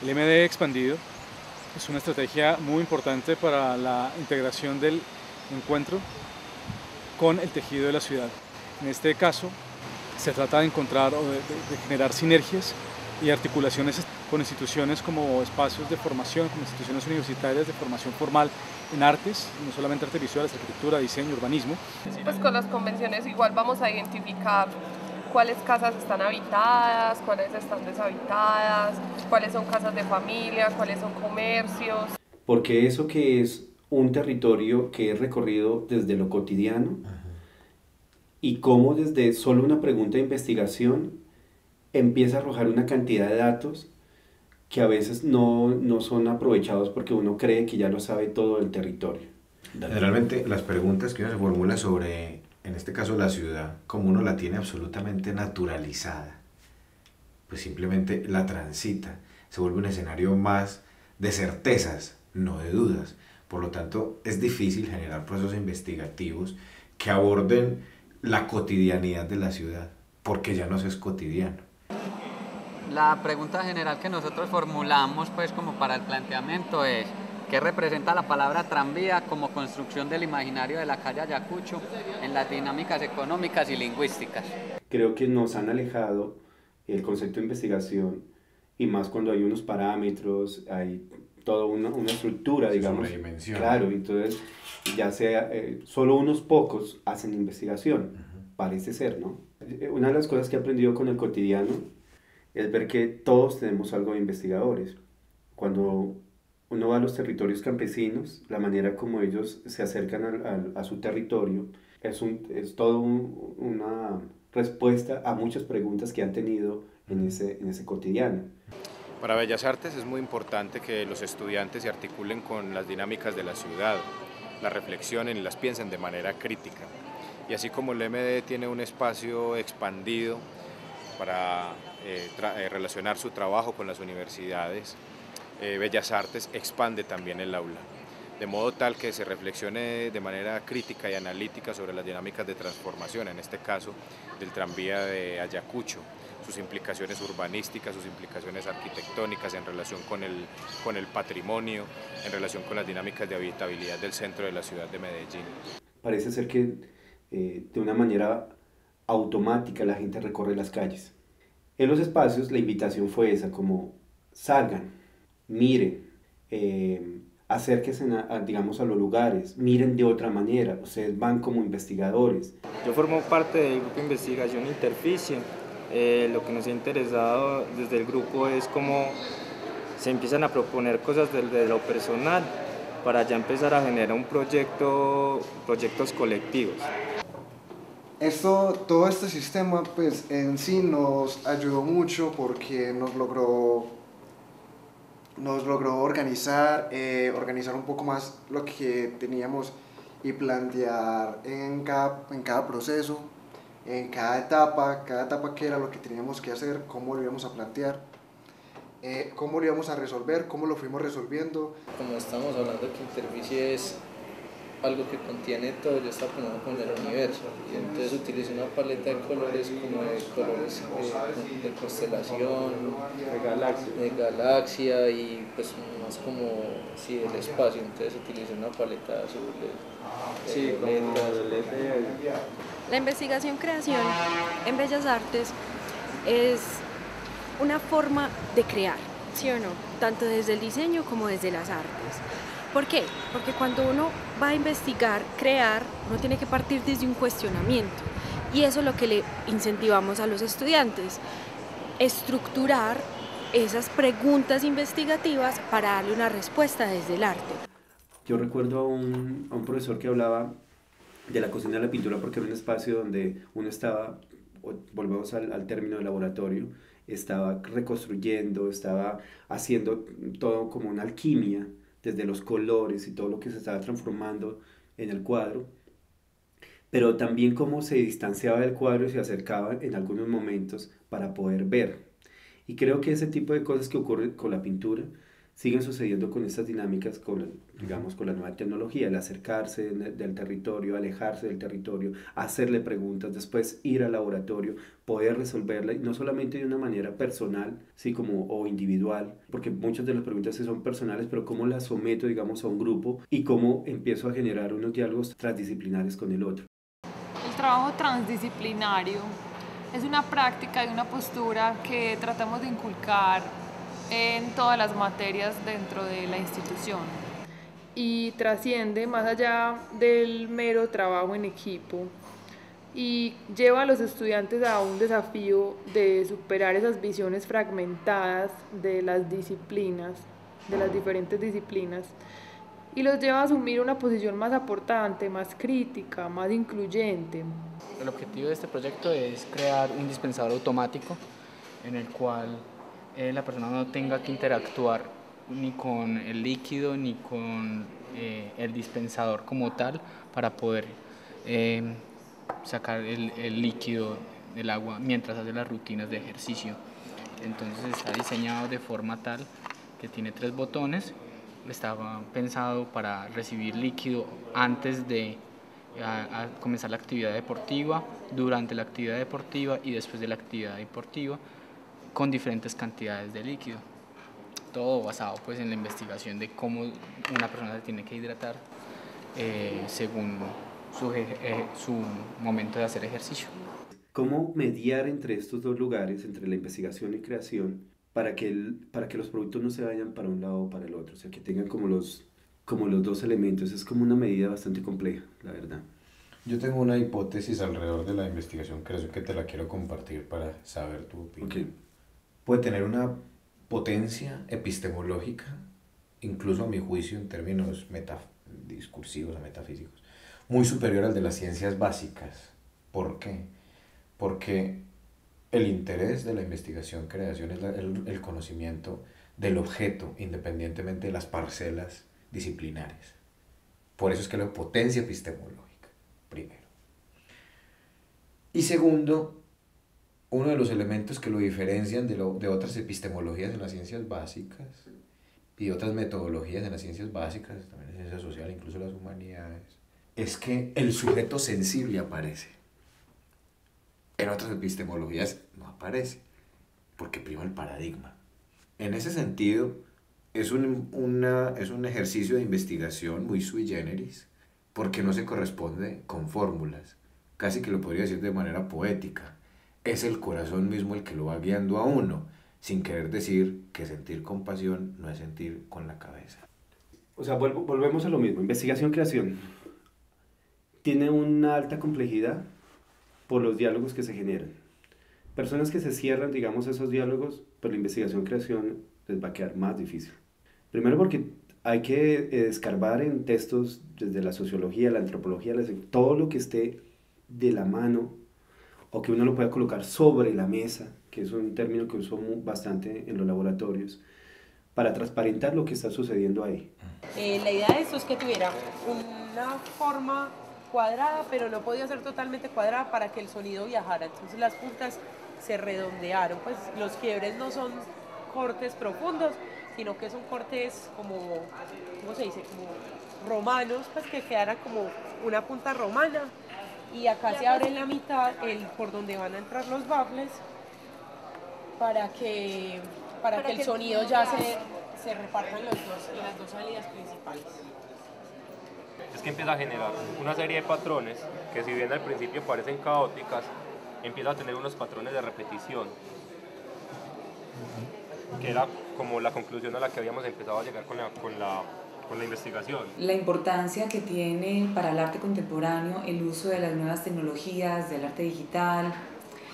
El MD expandido es una estrategia muy importante para la integración del encuentro con el tejido de la ciudad. En este caso, se trata de encontrar o de generar sinergias y articulaciones con instituciones como espacios de formación, como instituciones universitarias de formación formal en artes, no solamente artes visuales, arquitectura, diseño, urbanismo. Pues con las convenciones igual vamos a identificar cuáles casas están habitadas, cuáles están deshabitadas, cuáles son casas de familia, cuáles son comercios. Porque eso que es un territorio que es recorrido desde lo cotidiano y cómo desde solo una pregunta de investigación empieza a arrojar una cantidad de datos que a veces no son aprovechados porque uno cree que ya lo sabe todo el territorio. Generalmente las preguntas que uno se formula sobre, en este caso la ciudad, como uno la tiene absolutamente naturalizada, pues simplemente la transita, se vuelve un escenario más de certezas, no de dudas. Por lo tanto, es difícil generar procesos investigativos que aborden la cotidianidad de la ciudad, porque ya no se es cotidiano. La pregunta general que nosotros formulamos pues como para el planteamiento es ¿qué representa la palabra tranvía como construcción del imaginario de la calle Ayacucho en las dinámicas económicas y lingüísticas? Creo que nos han alejado el concepto de investigación y más cuando hay unos parámetros, hay toda una estructura, digamos. Sobredimensión. Claro, entonces ya sea, solo unos pocos hacen investigación, parece ser, ¿no? Una de las cosas que he aprendido con el cotidiano es ver que todos tenemos algo de investigadores. Cuando uno va a los territorios campesinos, la manera como ellos se acercan a su territorio es todo una respuesta a muchas preguntas que han tenido en ese cotidiano. Para Bellas Artes es muy importante que los estudiantes se articulen con las dinámicas de la ciudad, las reflexionen y las piensen de manera crítica. Y así como el MD tiene un espacio expandido para relacionar su trabajo con las universidades, Bellas Artes expande también el aula, de modo tal que se reflexione de manera crítica y analítica sobre las dinámicas de transformación, en este caso del tranvía de Ayacucho, sus implicaciones urbanísticas, sus implicaciones arquitectónicas en relación con el patrimonio, en relación con las dinámicas de habitabilidad del centro de la ciudad de Medellín. Parece ser que de una manera automática la gente recorre las calles. En los espacios la invitación fue esa, como salgan, miren, acérquense digamos a los lugares, miren de otra manera, ustedes van como investigadores. Yo formo parte del grupo de investigación Interficie. Lo que nos ha interesado desde el grupo es cómo se empiezan a proponer cosas desde lo personal para ya empezar a generar un proyectos colectivos. Todo este sistema pues en sí nos ayudó mucho porque nos logró organizar un poco más lo que teníamos y plantear en cada proceso, en cada etapa qué era lo que teníamos que hacer, cómo lo íbamos a plantear, cómo lo íbamos a resolver, cómo lo fuimos resolviendo. Como estamos hablando que Interficie es algo que contiene todo, ya está pensado con el universo, y entonces utilicé una paleta de colores como de colores de constelación, de galaxia y pues más como sí, el espacio, entonces utilicé una paleta de azules, La investigación-creación en Bellas Artes es una forma de crear, ¿sí o no? Tanto desde el diseño como desde las artes. ¿Por qué? Porque cuando uno va a investigar, crear, uno tiene que partir desde un cuestionamiento. Y eso es lo que le incentivamos a los estudiantes, estructurar esas preguntas investigativas para darle una respuesta desde el arte. Yo recuerdo a un profesor que hablaba de la cocina de la pintura porque era un espacio donde uno estaba, volvemos al término de laboratorio, estaba reconstruyendo, estaba haciendo todo como una alquimia, desde los colores y todo lo que se estaba transformando en el cuadro, pero también cómo se distanciaba del cuadro y se acercaba en algunos momentos para poder ver. Y creo que ese tipo de cosas que ocurren con la pintura siguen sucediendo con estas dinámicas, digamos, con la nueva tecnología, el acercarse del territorio, alejarse del territorio, hacerle preguntas, después ir al laboratorio, poder resolverla, y no solamente de una manera personal, sí, o individual, porque muchas de las preguntas sí son personales, pero cómo las someto, digamos, a un grupo y cómo empiezo a generar unos diálogos transdisciplinares con el otro. El trabajo transdisciplinario es una práctica y una postura que tratamos de inculcar en todas las materias dentro de la institución y trasciende más allá del mero trabajo en equipo y lleva a los estudiantes a un desafío de superar esas visiones fragmentadas de las disciplinas, de las diferentes disciplinas, y los lleva a asumir una posición más aportante, más crítica, más incluyente. El objetivo de este proyecto es crear un dispensador automático en el cual la persona no tenga que interactuar ni con el líquido ni con el dispensador como tal para poder sacar el líquido del agua mientras hace las rutinas de ejercicio. Entonces está diseñado de forma tal que tiene 3 botones, estaba pensado para recibir líquido antes de comenzar la actividad deportiva, durante la actividad deportiva y después de la actividad deportiva, con diferentes cantidades de líquido. Todo basado pues en la investigación de cómo una persona se tiene que hidratar según su momento de hacer ejercicio. ¿Cómo mediar entre estos dos lugares, entre la investigación y creación, para que los productos no se vayan para un lado o para el otro? O sea, que tengan como los dos elementos. Es como una medida bastante compleja, la verdad. Yo tengo una hipótesis alrededor de la investigación creación que te la quiero compartir para saber tu opinión. Okay. Puede tener una potencia epistemológica, incluso a mi juicio en términos discursivos o metafísicos, muy superior al de las ciencias básicas. ¿Por qué? Porque el interés de la investigación-creación es el conocimiento del objeto, independientemente de las parcelas disciplinares. Por eso es que la potencia epistemológica, primero. Y segundo, uno de los elementos que lo diferencian de otras epistemologías en las ciencias básicas y otras metodologías en las ciencias básicas, también en ciencias sociales, incluso las humanidades, es que el sujeto sensible aparece. En otras epistemologías no aparece, porque prima el paradigma. En ese sentido, es un ejercicio de investigación muy sui generis, porque no se corresponde con fórmulas, casi que lo podría decir de manera poética. Es el corazón mismo el que lo va guiando a uno, sin querer decir que sentir compasión no es sentir con la cabeza. O sea, volvemos a lo mismo. Investigación-creación tiene una alta complejidad por los diálogos que se generan. Personas que se cierran, digamos, esos diálogos, pues la investigación-creación les va a quedar más difícil. Primero porque hay que escarbar en textos desde la sociología, la antropología, todo lo que esté de la mano o que uno lo pueda colocar sobre la mesa, que es un término que uso bastante en los laboratorios, para transparentar lo que está sucediendo ahí. La idea de esto es que tuviera una forma cuadrada, pero no podía ser totalmente cuadrada para que el sonido viajara. Entonces las puntas se redondearon, pues los quiebres no son cortes profundos, sino que son cortes como, ¿cómo se dice? Como romanos, pues que quedara como una punta romana. Y acá se abre en la mitad por donde van a entrar los baffles para que el sonido ya se reparta en las dos salidas principales. Es que empieza a generar una serie de patrones que, si bien al principio parecen caóticas, empieza a tener unos patrones de repetición, que era como la conclusión a la que habíamos empezado a llegar con la investigación. La importancia que tiene para el arte contemporáneo el uso de las nuevas tecnologías, del arte digital,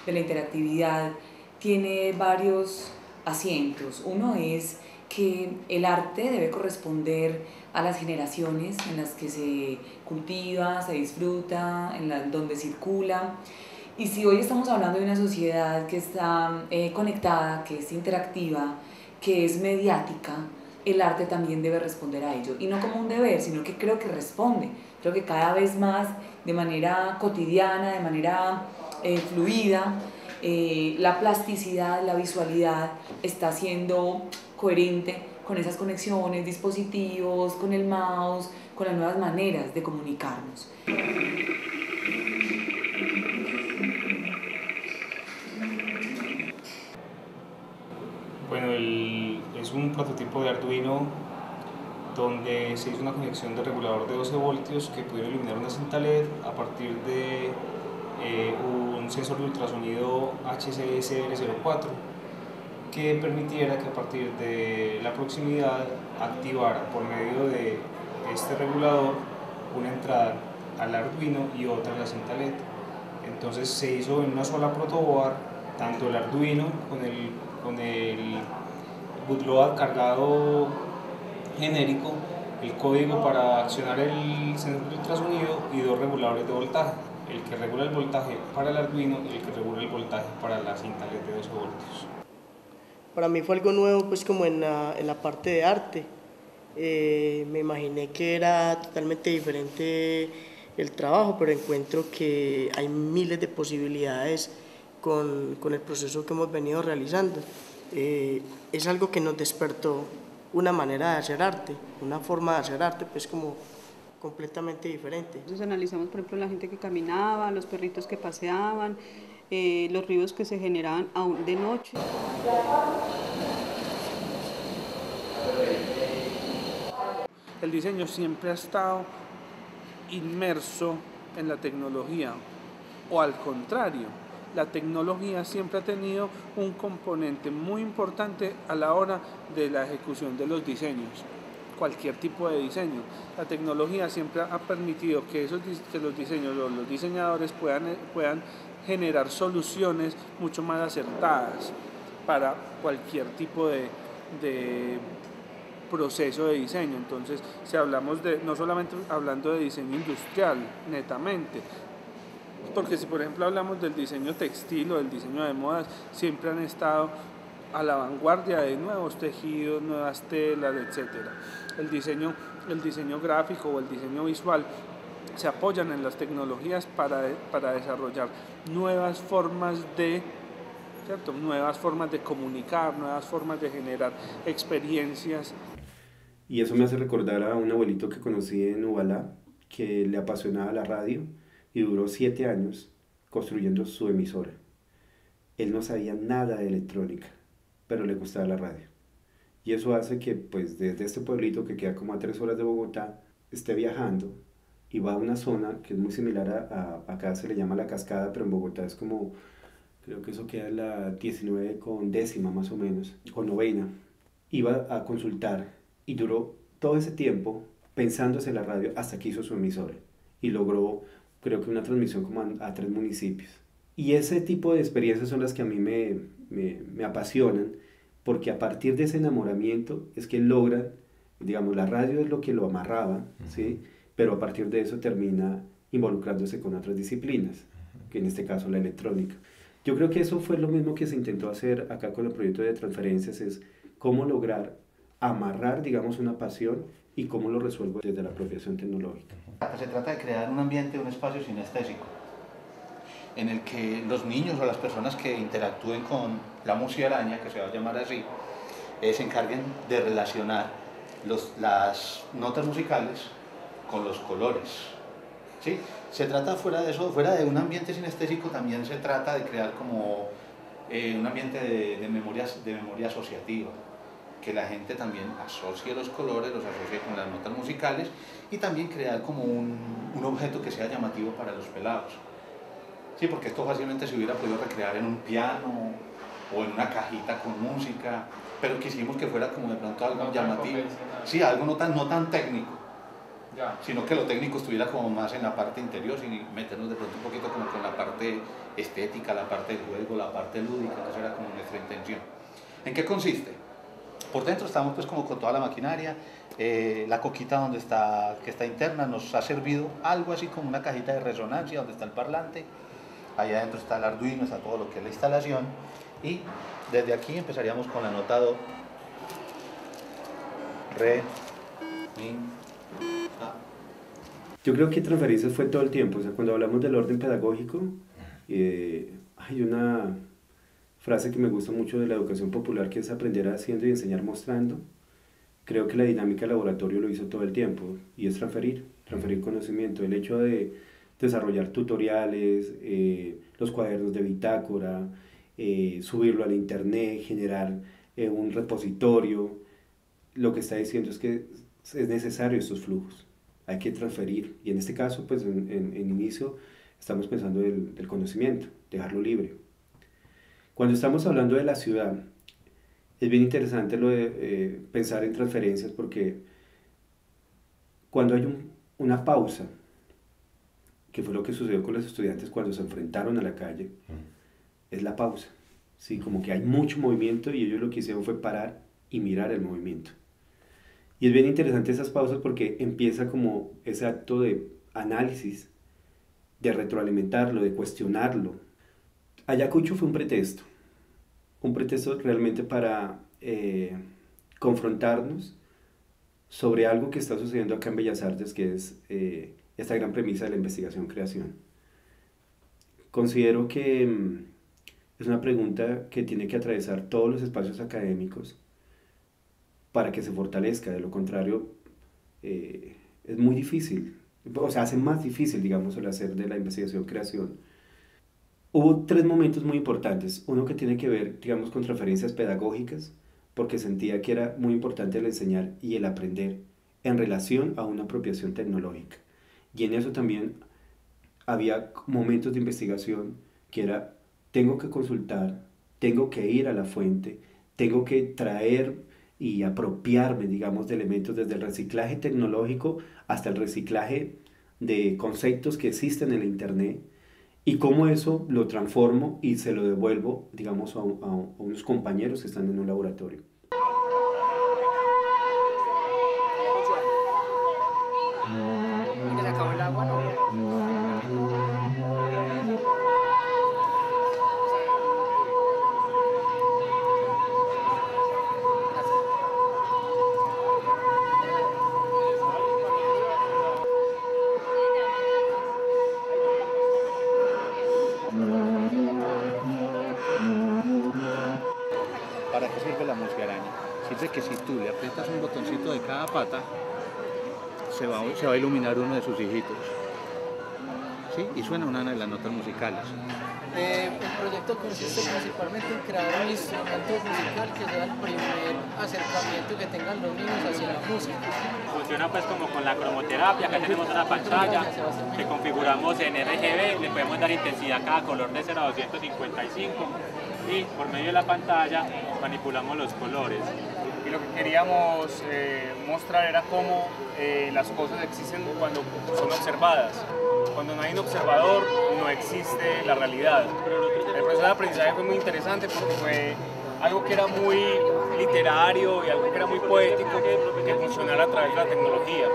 de la interactividad, tiene varios asientos. Uno es que el arte debe corresponder a las generaciones en las que se cultiva, se disfruta, donde circula. Y si hoy estamos hablando de una sociedad que está conectada, que es interactiva, que es mediática, el arte también debe responder a ello. Y no como un deber, sino que creo que responde. Creo que cada vez más, de manera cotidiana, de manera fluida, la plasticidad, la visualidad está siendo coherente con esas conexiones, dispositivos, con el mouse, con las nuevas maneras de comunicarnos. Bueno, es un prototipo de Arduino donde se hizo una conexión de regulador de 12 voltios que pudiera iluminar una cinta LED a partir de un sensor de ultrasonido HCSR04 que permitiera que a partir de la proximidad activara por medio de este regulador una entrada al Arduino y otra a la cinta LED. Entonces se hizo en una sola protoboard tanto el Arduino con el bootloader cargado genérico, el código para accionar el sensor de ultrasonido y dos reguladores de voltaje, el que regula el voltaje para el Arduino y el que regula el voltaje para la cinta LED de 12 voltios. Para mí fue algo nuevo, pues como en la parte de arte. Me imaginé que era totalmente diferente el trabajo, pero encuentro que hay miles de posibilidades con el proceso que hemos venido realizando. Es algo que nos despertó una manera de hacer arte, una forma de hacer arte pues como completamente diferente. Entonces analizamos por ejemplo la gente que caminaba, los perritos que paseaban, los ruidos que se generaban aún de noche. El diseño siempre ha estado inmerso en la tecnología, o al contrario, la tecnología siempre ha tenido un componente muy importante a la hora de la ejecución de los diseños, cualquier tipo de diseño. La tecnología siempre ha permitido que los diseños o los diseñadores puedan generar soluciones mucho más acertadas para cualquier tipo de proceso de diseño. Entonces, si hablamos no solamente hablando de diseño industrial netamente, porque si por ejemplo hablamos del diseño textil o del diseño de modas, siempre han estado a la vanguardia de nuevos tejidos, nuevas telas, etc. El diseño gráfico o el diseño visual se apoyan en las tecnologías para desarrollar nuevas formas nuevas formas de comunicar, nuevas formas de generar experiencias. Y eso me hace recordar a un abuelito que conocí en Ubalá, que le apasionaba la radio y duró 7 años construyendo su emisora. Él no sabía nada de electrónica, pero le gustaba la radio. Y eso hace que pues desde este pueblito que queda como a 3 horas de Bogotá, esté viajando y va a una zona que es muy similar acá se le llama La Cascada, pero en Bogotá es como, creo que eso queda en la 19 con décima más o menos, con novena. Iba a consultar y duró todo ese tiempo pensándose en la radio hasta que hizo su emisora y logró, creo que una transmisión como a 3 municipios. Y ese tipo de experiencias son las que a mí me apasionan, porque a partir de ese enamoramiento es que logran, digamos, la radio es lo que lo amarraba, ¿sí? Pero a partir de eso termina involucrándose con otras disciplinas, que en este caso la electrónica. Yo creo que eso fue lo mismo que se intentó hacer acá con el proyecto de transferencias, es cómo lograr amarrar, digamos, una pasión y cómo lo resuelvo desde la apropiación tecnológica. Se trata de crear un ambiente, un espacio sinestésico, en el que los niños o las personas que interactúen con la musaraña, que se va a llamar así, se encarguen de relacionar las notas musicales con los colores. ¿Sí? Se trata fuera de eso, fuera de un ambiente sinestésico, también se trata de crear como un ambiente de memoria asociativa, que la gente también asocie los colores, los asocie con las notas musicales y también crear como un objeto que sea llamativo para los pelados. Sí, porque esto fácilmente se hubiera podido recrear en un piano o en una cajita con música, pero quisimos que fuera como de pronto algo llamativo. Sí, algo no tan técnico, sino que lo técnico estuviera como más en la parte interior y meternos de pronto un poquito como con la parte estética, la parte del juego, la parte lúdica, que esa era como nuestra intención. ¿En qué consiste? Por dentro estamos pues como con toda la maquinaria, la coquita que está interna nos ha servido algo así como una cajita de resonancia donde está el parlante, allá adentro está el Arduino, está todo lo que es la instalación y desde aquí empezaríamos con la nota Do, Re, Mi, Fa. Yo creo que transferencias fue todo el tiempo, o sea, cuando hablamos del orden pedagógico, hay una frase que me gusta mucho de la educación popular que es aprender haciendo y enseñar mostrando, Creo que la dinámica del laboratorio lo hizo todo el tiempo y es transferir conocimiento. El hecho de desarrollar tutoriales, los cuadernos de bitácora, subirlo al internet, generar un repositorio, lo que está diciendo es que es necesario estos flujos, hay que transferir, y en este caso, pues en inicio, estamos pensando del conocimiento, dejarlo libre. Cuando estamos hablando de la ciudad, es bien interesante lo de pensar en transferencias, porque cuando hay una pausa, que fue lo que sucedió con los estudiantes cuando se enfrentaron a la calle, es la pausa, ¿sí? Como que hay mucho movimiento y ellos lo que hicieron fue parar y mirar el movimiento. Y es bien interesante esas pausas porque empieza como ese acto de análisis, de retroalimentarlo, de cuestionarlo. Ayacucho fue un pretexto realmente para confrontarnos sobre algo que está sucediendo acá en Bellas Artes, que es esta gran premisa de la investigación-creación. Considero que es una pregunta que tiene que atravesar todos los espacios académicos para que se fortalezca. De lo contrario, es muy difícil, o sea, hace más difícil, digamos, el hacer de la investigación-creación. Hubo 3 momentos muy importantes. Uno que tiene que ver, digamos, con transferencias pedagógicas, porque sentía que era muy importante el enseñar y el aprender en relación a una apropiación tecnológica. Y en eso también había momentos de investigación que era, tengo que consultar, tengo que ir a la fuente, tengo que traer y apropiarme, digamos, de elementos desde el reciclaje tecnológico hasta el reciclaje de conceptos que existen en la internet, y cómo eso lo transformo y se lo devuelvo, digamos, a unos compañeros que están en un laboratorio. ¿Se acabó el agua? No. ¿Para qué sirve la musaraña? Sirve que si tú le aprietas un botoncito de cada pata, se va a iluminar uno de sus hijitos. ¿Sí? Y suena una de las notas musicales. El proyecto consiste principalmente en crear un instrumento musical que sea el primer acercamiento que tengan los niños hacia la música. Funciona pues como con la cromoterapia. Acá tenemos una pantalla que configuramos en RGB, le podemos dar intensidad a cada color de 0 a 255 y por medio de la pantalla manipulamos los colores. Y lo que queríamos mostrar era cómo las cosas existen cuando son observadas. Cuando no hay un observador, no existe la realidad. El proceso de aprendizaje fue muy interesante porque fue algo que era muy literario y algo que era muy poético que funcionara a través de la tecnología.